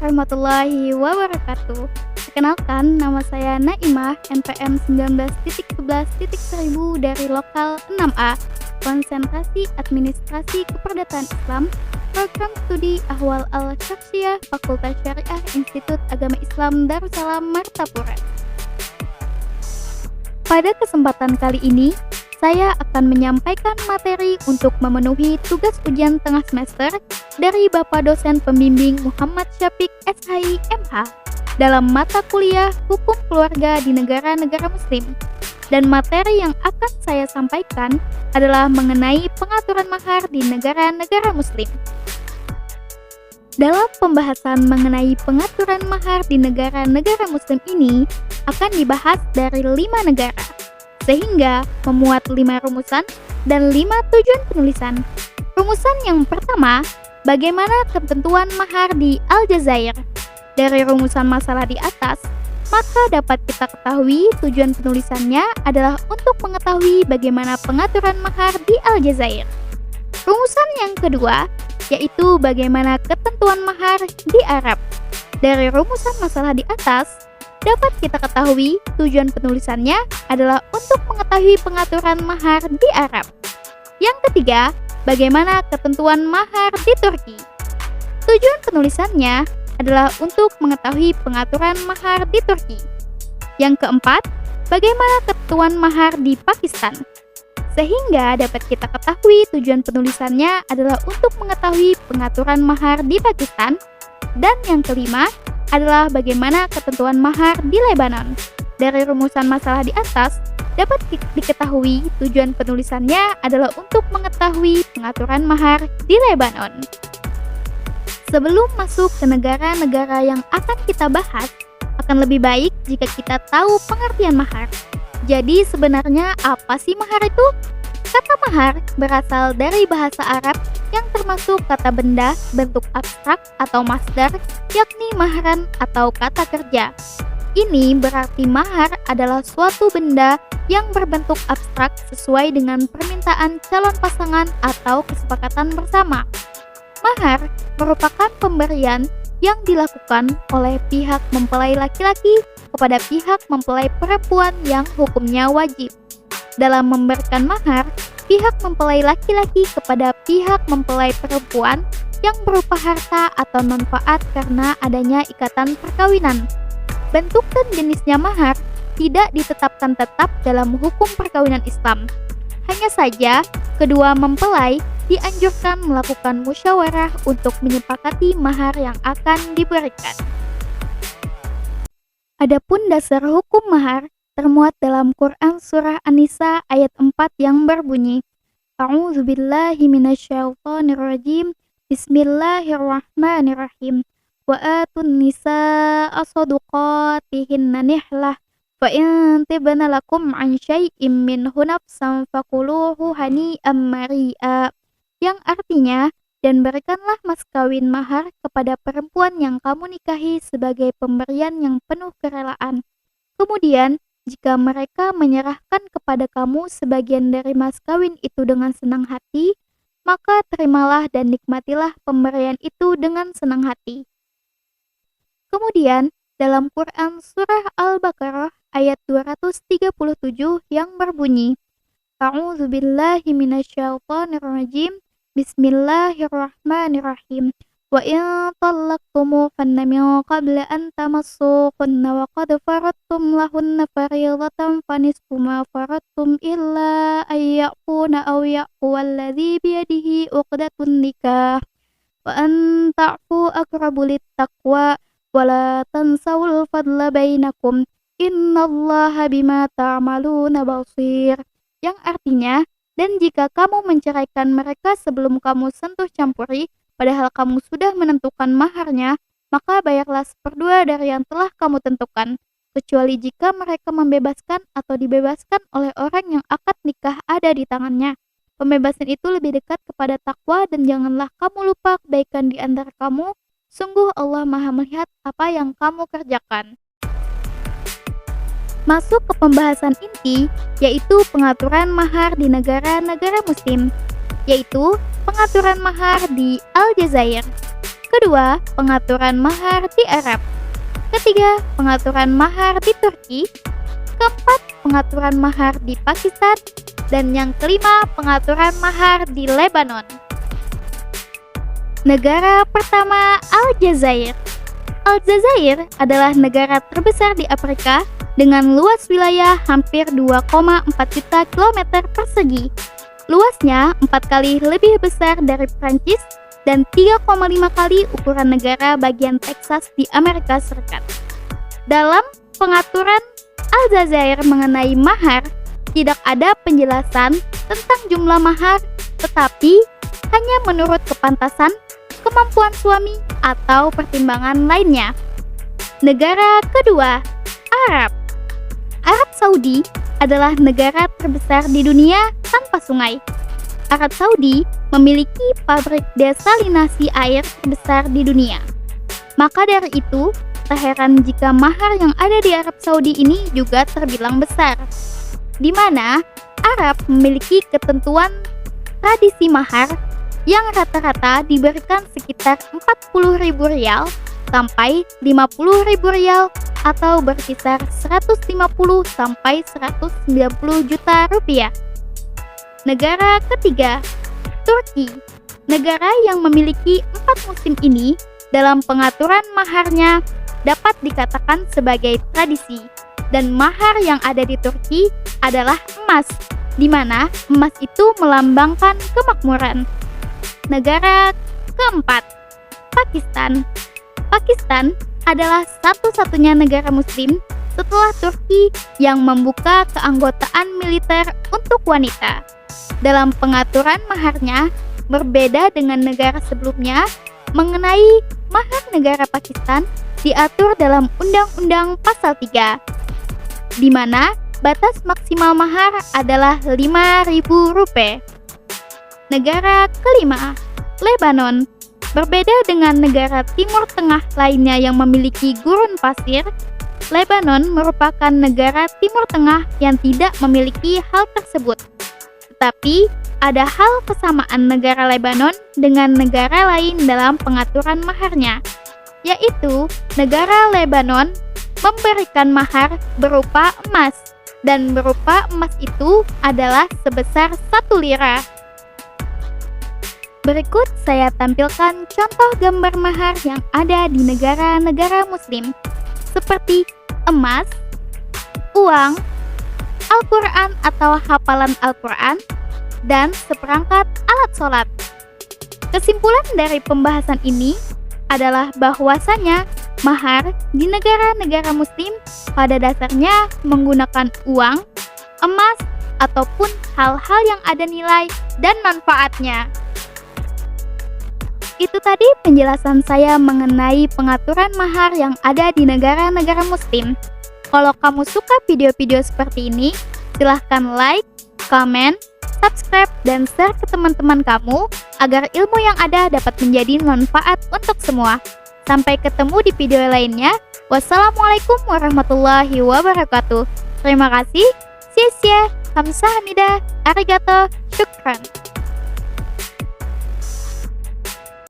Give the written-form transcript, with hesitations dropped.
warahmatullahi wabarakatuh. Perkenalkan, nama saya Naimah, NPM 19.11.1000 dari lokal 6A, Konsentrasi Administrasi Keperdataan Islam, Program Studi Ahwal Al-Syakhsiyah, Fakultas Syariah Institut Agama Islam Darussalam Martapura. Pada kesempatan kali ini, saya akan menyampaikan materi untuk memenuhi tugas ujian tengah semester dari Bapak Dosen Pembimbing Muhammad Syafiq SHI MH dalam mata kuliah Hukum Keluarga di Negara-Negara Muslim. Dan materi yang akan saya sampaikan adalah mengenai pengaturan mahar di negara-negara Muslim. Dalam pembahasan mengenai pengaturan mahar di negara-negara Muslim ini akan dibahas dari 5 negara, sehingga memuat 5 rumusan dan 5 tujuan penulisan. Rumusan yang pertama, bagaimana ketentuan mahar di Aljazair. Dari rumusan masalah di atas, maka dapat kita ketahui tujuan penulisannya adalah untuk mengetahui bagaimana pengaturan mahar di Aljazair. Rumusan yang kedua, yaitu bagaimana ketentuan mahar di Arab. Dari rumusan masalah di atas, dapat kita ketahui tujuan penulisannya adalah untuk mengetahui pengaturan mahar di Arab. Yang ketiga, bagaimana ketentuan mahar di Turki. Tujuan penulisannya adalah untuk mengetahui pengaturan mahar di Turki. Yang keempat, bagaimana ketentuan mahar di Pakistan. Sehingga dapat kita ketahui tujuan penulisannya adalah untuk mengetahui pengaturan mahar di Pakistan. Dan yang kelima adalah bagaimana ketentuan mahar di Lebanon. Dari rumusan masalah di atas, dapat diketahui tujuan penulisannya adalah untuk mengetahui pengaturan mahar di Lebanon. Sebelum masuk ke negara-negara yang akan kita bahas, akan lebih baik jika kita tahu pengertian mahar. Jadi sebenarnya apa sih mahar itu? Kata mahar berasal dari bahasa Arab yang termasuk kata benda bentuk abstrak atau masdar, yakni mahran atau kata kerja. Ini berarti mahar adalah suatu benda yang berbentuk abstrak sesuai dengan permintaan calon pasangan atau kesepakatan bersama. Mahar merupakan pemberian yang dilakukan oleh pihak mempelai laki-laki kepada pihak mempelai perempuan yang hukumnya wajib. Dalam memberikan mahar, pihak mempelai laki-laki kepada pihak mempelai perempuan yang berupa harta atau manfaat karena adanya ikatan perkawinan. Bentuk dan jenisnya mahar tidak ditetapkan tetap dalam hukum perkawinan Islam. Hanya saja, kedua mempelai dianjurkan melakukan musyawarah untuk menyepakati mahar yang akan diberikan. Adapun dasar hukum mahar termuat dalam Quran Surah An-Nisa ayat 4 yang berbunyi, A'udzubillahi minasyaitonirrajim, Bismillahirrahmanirrahim, wa atun nisa'a shaduqatihinna nihlah, fa in tibna lakum an syai'im minhu nafsan fakuluhu hani'am mari'a. Yang artinya, dan berikanlah mas kawin mahar kepada perempuan yang kamu nikahi sebagai pemberian yang penuh kerelaan. Kemudian, jika mereka menyerahkan kepada kamu sebagian dari mas kawin itu dengan senang hati, maka terimalah dan nikmatilah pemberian itu dengan senang hati. Kemudian, dalam Quran Surah Al-Baqarah ayat 237 yang berbunyi, A'udzubillahi minasyaitonirrajim, Bismillahirrahmanirrahim. Wa in talaqtumuhunna min qabli an tamassuhunna wa qad faradtum lahunna fariidatan fanisfu ma faradtum illa an ya'funa aw ya'fu alladhi biyadihi 'uqdatun nikah wa an ta'fu aqrabu littaqwa wa la tansawul fadla bainakum innallaha bima ta'maluna basir. Yang artinya, dan jika kamu menceraikan mereka sebelum kamu sentuh campuri, padahal kamu sudah menentukan maharnya, maka bayarlah 1/2 dari yang telah kamu tentukan, kecuali jika mereka membebaskan atau dibebaskan oleh orang yang akad nikah ada di tangannya. Pembebasan itu lebih dekat kepada takwa dan janganlah kamu lupa kebaikan di antara kamu. Sungguh Allah Maha melihat apa yang kamu kerjakan. Masuk ke pembahasan inti, yaitu pengaturan mahar di negara-negara Muslim, yaitu pengaturan mahar di Aljazair. Kedua, pengaturan mahar di Arab. Ketiga, pengaturan mahar di Turki. Keempat, pengaturan mahar di Pakistan. Dan yang kelima, pengaturan mahar di Lebanon. Negara pertama, Aljazair. Aljazair adalah negara terbesar di Afrika dengan luas wilayah hampir 2,4 juta kilometer persegi. Luasnya 4 kali lebih besar dari Prancis dan 3,5 kali ukuran negara bagian Texas di Amerika Serikat. Dalam pengaturan Aljazair mengenai mahar, tidak ada penjelasan tentang jumlah mahar, tetapi hanya menurut kepantasan, kemampuan suami, atau pertimbangan lainnya. Negara kedua, Arab. Arab Saudi adalah negara terbesar di dunia tanpa sungai. Arab Saudi memiliki pabrik desalinasi air terbesar di dunia. Maka dari itu, tak heran jika mahar yang ada di Arab Saudi ini juga terbilang besar, di mana Arab memiliki ketentuan tradisi mahar yang rata-rata diberikan sekitar 40.000 rial sampai 50.000 rial atau berkisar 150 sampai 190 juta rupiah. Negara ketiga, Turki. Negara yang memiliki 4 musim ini dalam pengaturan maharnya dapat dikatakan sebagai tradisi, dan mahar yang ada di Turki adalah emas, di mana emas itu melambangkan kemakmuran. Negara keempat, Pakistan. Pakistan adalah satu-satunya negara muslim setelah Turki yang membuka keanggotaan militer untuk wanita. Dalam pengaturan maharnya, berbeda dengan negara sebelumnya. Mengenai mahar negara Pakistan diatur dalam Undang-Undang Pasal 3, di mana batas maksimal mahar adalah 5.000 rupiah. Negara kelima, Lebanon. Berbeda dengan negara Timur Tengah lainnya yang memiliki gurun pasir, Lebanon merupakan negara Timur Tengah yang tidak memiliki hal tersebut. Tetapi, ada hal kesamaan negara Lebanon dengan negara lain dalam pengaturan maharnya, yaitu negara Lebanon memberikan mahar berupa emas, dan berupa emas itu adalah sebesar 1 lira. Berikut saya tampilkan contoh gambar mahar yang ada di negara-negara muslim, seperti emas, uang, Al-Quran atau hafalan Al-Quran, dan seperangkat alat sholat. Kesimpulan dari pembahasan ini adalah bahwasanya mahar di negara-negara muslim pada dasarnya menggunakan uang, emas, ataupun hal-hal yang ada nilai dan manfaatnya. Itu tadi penjelasan saya mengenai pengaturan mahar yang ada di negara-negara muslim. Kalau kamu suka video-video seperti ini, silahkan like, comment, subscribe, dan share ke teman-teman kamu agar ilmu yang ada dapat menjadi manfaat untuk semua. Sampai ketemu di video lainnya. Wassalamualaikum warahmatullahi wabarakatuh. Terima kasih. Xie xie. Kamsahamnida. Arigato. Syukran.